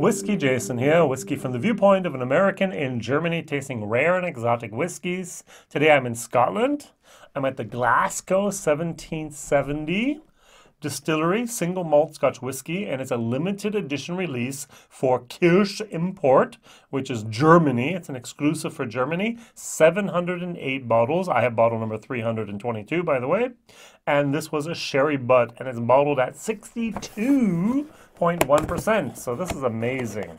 WhiskyJason here, whiskey from the viewpoint of an American in Germany tasting rare and exotic whiskeys. Today I'm in Scotland. I'm at the Glasgow 1770 distillery, single malt Scotch whiskey, and it's a limited edition release for Kirsch import, which is Germany. It's an exclusive for Germany. 708 bottles. I have bottle number 322, by the way. And this was a sherry butt, and it's bottled at 62.1%. So this is amazing.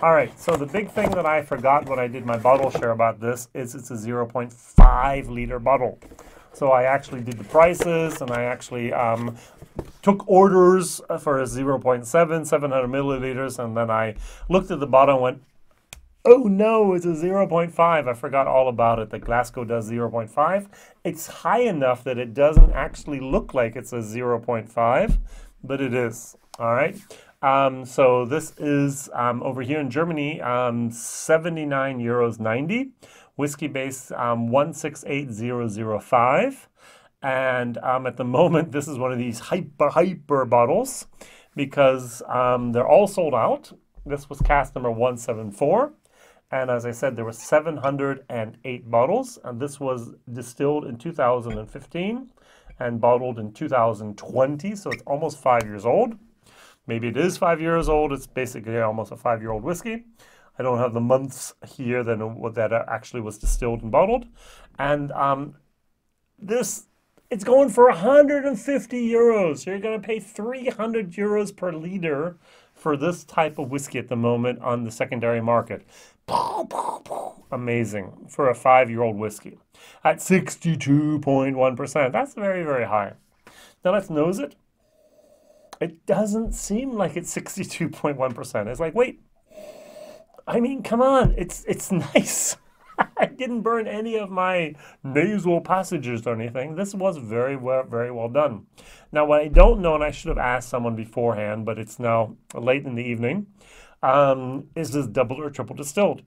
All right, so the big thing that I forgot when I did my bottle share about this is it's a 0.5 liter bottle. So I actually did the prices, and I actually took orders for a 0.7, 700 milliliters, and then I looked at the bottle and went, oh no, it's a 0.5. I forgot all about it. The Glasgow does 0.5. It's high enough that it doesn't actually look like it's a 0.5, but it is. All right. So this is over here in Germany, 79 euros 90. Whiskey base 168005. And at the moment, this is one of these hyper bottles because they're all sold out. This was cask number 174. And as I said, there were 708 bottles. And this was distilled in 2015 and bottled in 2020. So it's almost 5 years old. Maybe it is 5 years old. It's basically almost a 5-year-old whiskey. I don't have the months here that actually was distilled and bottled. And it's going for 150 euros. You're going to pay 300 euros per liter for this type of whiskey at the moment on the secondary market. Amazing for a 5-year-old whiskey at 62.1%. That's very, very high. Now let's nose it. It doesn't seem like it's 62.1%. It's like, wait, I mean, come on, it's nice. I didn't burn any of my nasal passages or anything. This was very well done. Now, what I don't know, and I should have asked someone beforehand, but it's now late in the evening, is this double or triple distilled?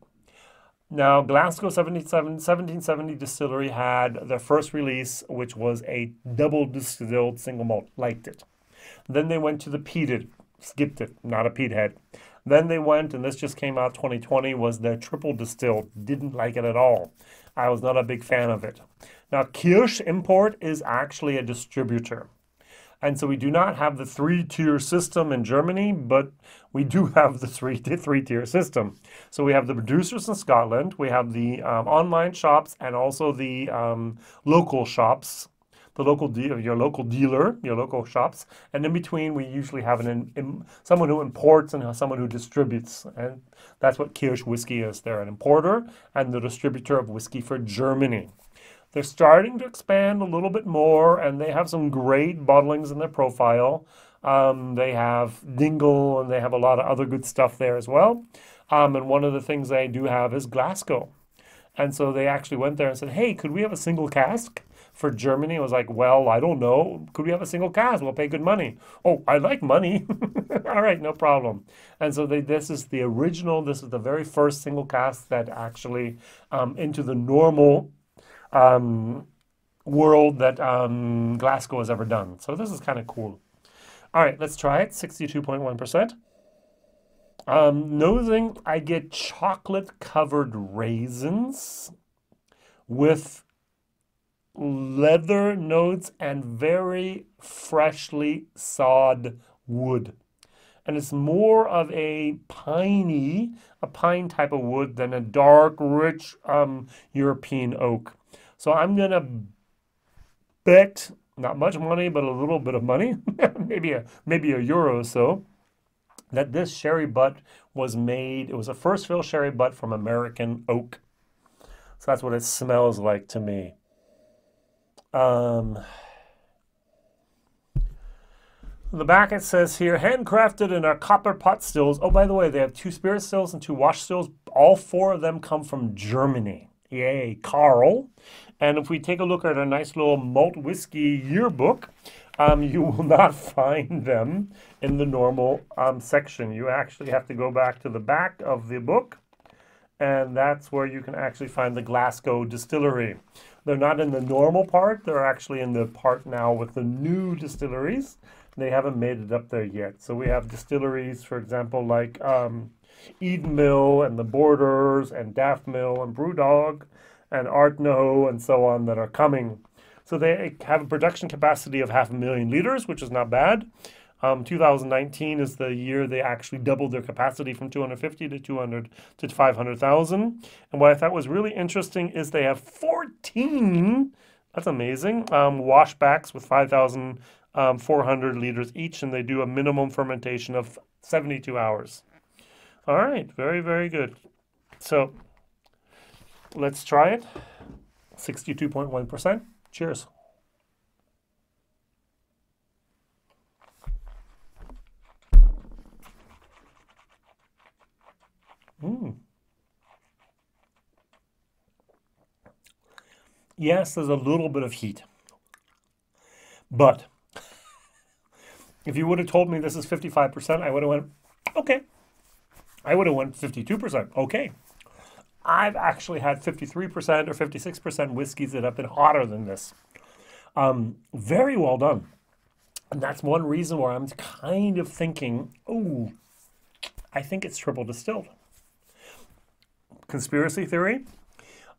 Now, Glasgow 1770 distillery had their first release, which was a double distilled single malt. Liked it. Then they went to the peated, skipped it, not a peat head. Then they went, and this just came out 2020, was the triple distilled. Didn't like it at all. I was not a big fan of it. Now, Kirsch import is actually a distributor. And so we do not have the 3-tier system in Germany, but we do have the three-tier system. So we have the producers in Scotland, we have the online shops, and also the local shops. The local your local dealer, your local shops, and in between we usually have someone who imports and someone who distributes, and that's what Kirsch whiskey is. They're an importer and the distributor of whiskey for Germany. They're starting to expand a little bit more, and they have some great bottlings in their profile. They have Dingle, and they have a lot of other good stuff there as well. And one of the things they do have is Glasgow. And so they actually went there and said, hey, could we have a single cask for Germany? I was like, well, I don't know. Could we have a single cask? We'll pay good money. Oh, I like money. All right, no problem. And so this is the original, this is the very first single cask that actually into the normal world that Glasgow has ever done. So this is kind of cool. All right, let's try it, 62.1%. Nosing, I get chocolate-covered raisins with leather notes and very freshly sawed wood. And it's more of a pine type of wood than a dark, rich European oak. So I'm going to bet, not much money, but a little bit of money, maybe a euro or so, that this sherry butt was made, it was a first fill sherry butt from American oak. So that's what it smells like to me. The back it says here, handcrafted in our copper pot stills. Oh, by the way, they have 2 spirit stills and 2 wash stills. All 4 of them come from Germany. Yay, Carl. And if we take a look at a nice little malt whiskey yearbook, you will not find them in the normal section. You actually have to go back to the back of the book, and that's where you can actually find the Glasgow distillery. They're not in the normal part. They're actually in the part now with the new distilleries. They haven't made it up there yet. So we have distilleries, for example, like Eden Mill and the Borders and Daft Mill and Brewdog and Art No and so on that are coming. So they have a production capacity of 500,000 liters, which is not bad. 2019 is the year they actually doubled their capacity from 250 to 200 to 500,000. And what I thought was really interesting is they have 14, that's amazing, washbacks with 5,400 liters each, and they do a minimum fermentation of 72 hours. All right, very, very good. So let's try it. 62.1%. Cheers. Yes, there's a little bit of heat. But if you would have told me this is 55%, I would have went, okay. I would have went 52%. Okay. I've actually had 53% or 56% whiskeys that have been hotter than this. Very well done. And that's one reason why I'm kind of thinking, oh, I think it's triple distilled. Conspiracy theory.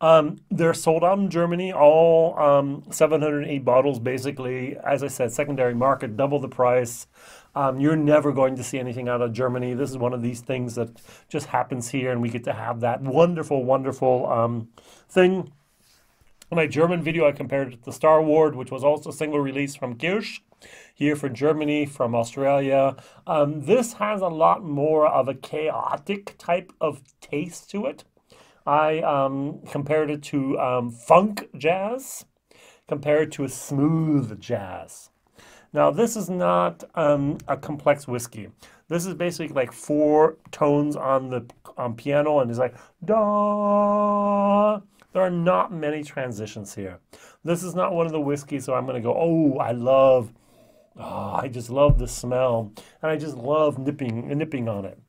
They're sold out in Germany, all 708 bottles, basically. As I said, secondary market, double the price. You're never going to see anything out of Germany. This is one of these things that just happens here, and we get to have that wonderful, wonderful thing. In my German video, I compared it to the Star Wars, which was also single release from Kirsch, here for Germany, from Australia. This has a lot more of a chaotic type of taste to it. I compared it to funk jazz, compared to a smooth jazz. Now, this is not a complex whiskey. This is basically like 4 tones on the piano, and it's like, da. There are not many transitions here. This is not one of the whiskeys, so I'm going to go, oh, I just love the smell, and I just love nipping on it.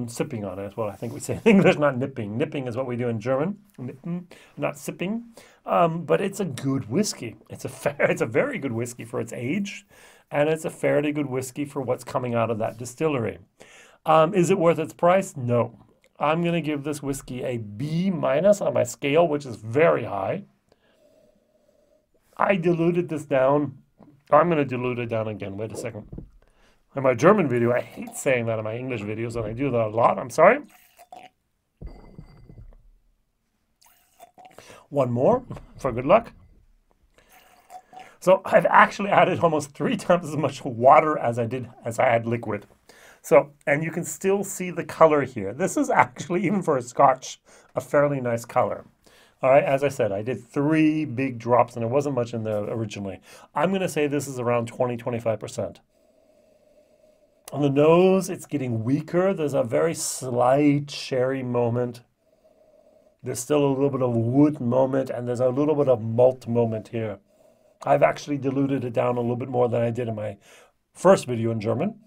Sipping on it is what I think we say in English, not nipping. Nipping is what we do in German, nippen, not sipping. But it's a good whiskey. It's a very good whiskey for its age, and it's a fairly good whiskey for what's coming out of that distillery. Is it worth its price? No. I'm going to give this whiskey a B- on my scale, which is very high. I diluted this down. I'm going to dilute it down again. Wait a second. In my German video, I hate saying that in my English videos, and I do that a lot. I'm sorry. One more for good luck. So I've actually added almost 3 times as much water as I had liquid. So, and you can still see the color here. This is actually, even for a Scotch, a fairly nice color. All right, as I said, I did 3 big drops, and there wasn't much in there originally. I'm going to say this is around 20-25%. On the nose, it's getting weaker. There's a very slight sherry moment. There's still a little bit of wood moment, and there's a little bit of malt moment here. I've actually diluted it down a little bit more than I did in my first video in German.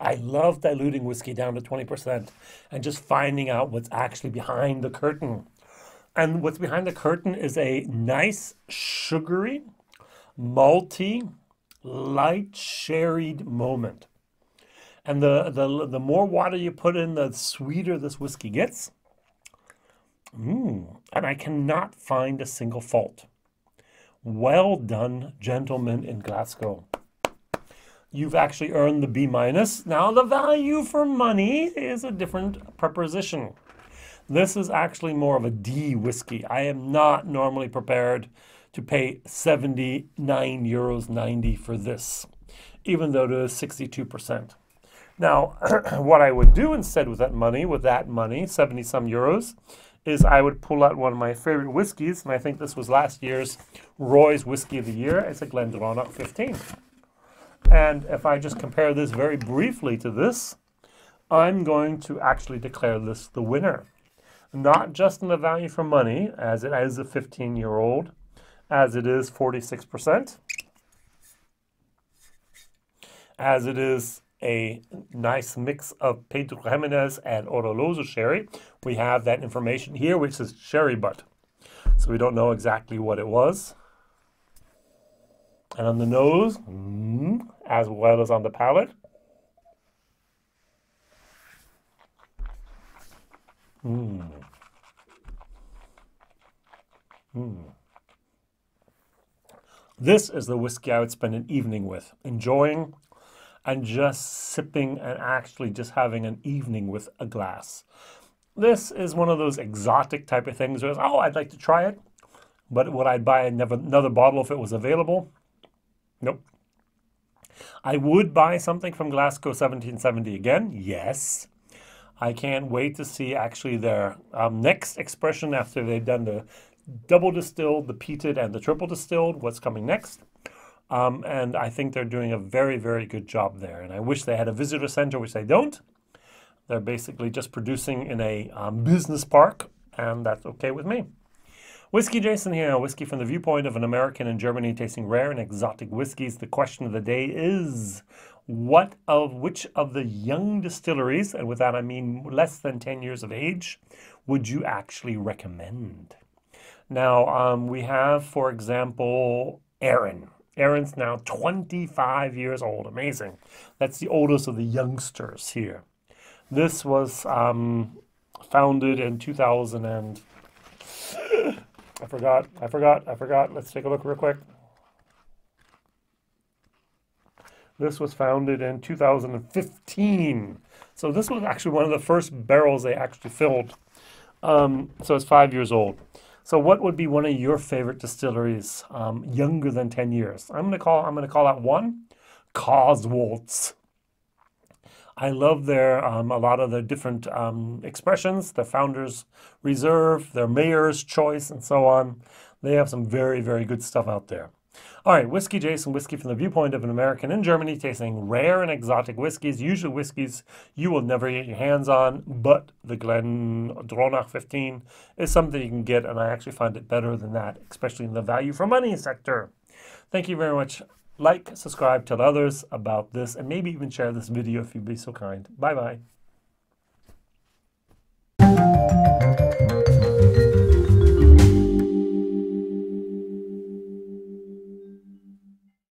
I love diluting whiskey down to 20% and just finding out what's actually behind the curtain. And what's behind the curtain is a nice, sugary, malty, light sherried moment. And the more water you put in, the sweeter this whiskey gets. And I cannot find a single fault. Well done, gentlemen in Glasgow. You've actually earned the B-. Now, the value for money is a different proposition. This is actually more of a D whiskey. I am not normally prepared to pay €79.90 for this, even though it is 62%. Now, what I would do instead with that money, 70 some euros, is I would pull out one of my favorite whiskeys, and I think this was last year's Roy's Whiskey of the Year. It's a Glendronach 15. And if I just compare this very briefly to this, I'm going to actually declare this the winner. Not just in the value for money, as it is a 15-year-old, as it is 46%, as it is a nice mix of Pedro Jimenez and Oloroso sherry. We have that information here, which is sherry butt. So we don't know exactly what it was. And on the nose, as well as on the palate. This is the whiskey I would spend an evening with, enjoying and just sipping and actually just having an evening with a glass. This is one of those exotic type of things where, oh, I'd like to try it, but would I buy another bottle if it was available? Nope. I would buy something from Glasgow 1770 again, yes. I can't wait to see actually their next expression after they've done the double distilled, the peated, and the triple distilled, what's coming next. And I think they're doing a very, very good job there. And I wish they had a visitor center, which they don't. They're basically just producing in a business park, and that's okay with me. WhiskyJason here, whiskey from the viewpoint of an American in Germany tasting rare and exotic whiskeys. The question of the day is, which of the young distilleries, and with that I mean less than 10 years of age, would you actually recommend? Now, we have, for example, Aaron. Aaron's now 25 years old. Amazing. That's the oldest of the youngsters here. This was founded in 2000 and... I forgot. Let's take a look real quick. This was founded in 2015. So this was actually one of the first barrels they actually filled. So it's 5 years old. So what would be one of your favorite distilleries younger than 10 years? I'm gonna call out one, Coswolds. I love their a lot of their different expressions, the Founder's Reserve, their Mayor's Choice, and so on. They have some very, very good stuff out there. All right, WhiskyJason, whiskey from the viewpoint of an American in Germany, tasting rare and exotic whiskeys, usually whiskeys you will never get your hands on, but the Glendronach 15 is something you can get, and I actually find it better than that, especially in the value for money sector. Thank you very much. Like, subscribe, tell others about this, and maybe even share this video if you'd be so kind. Bye-bye.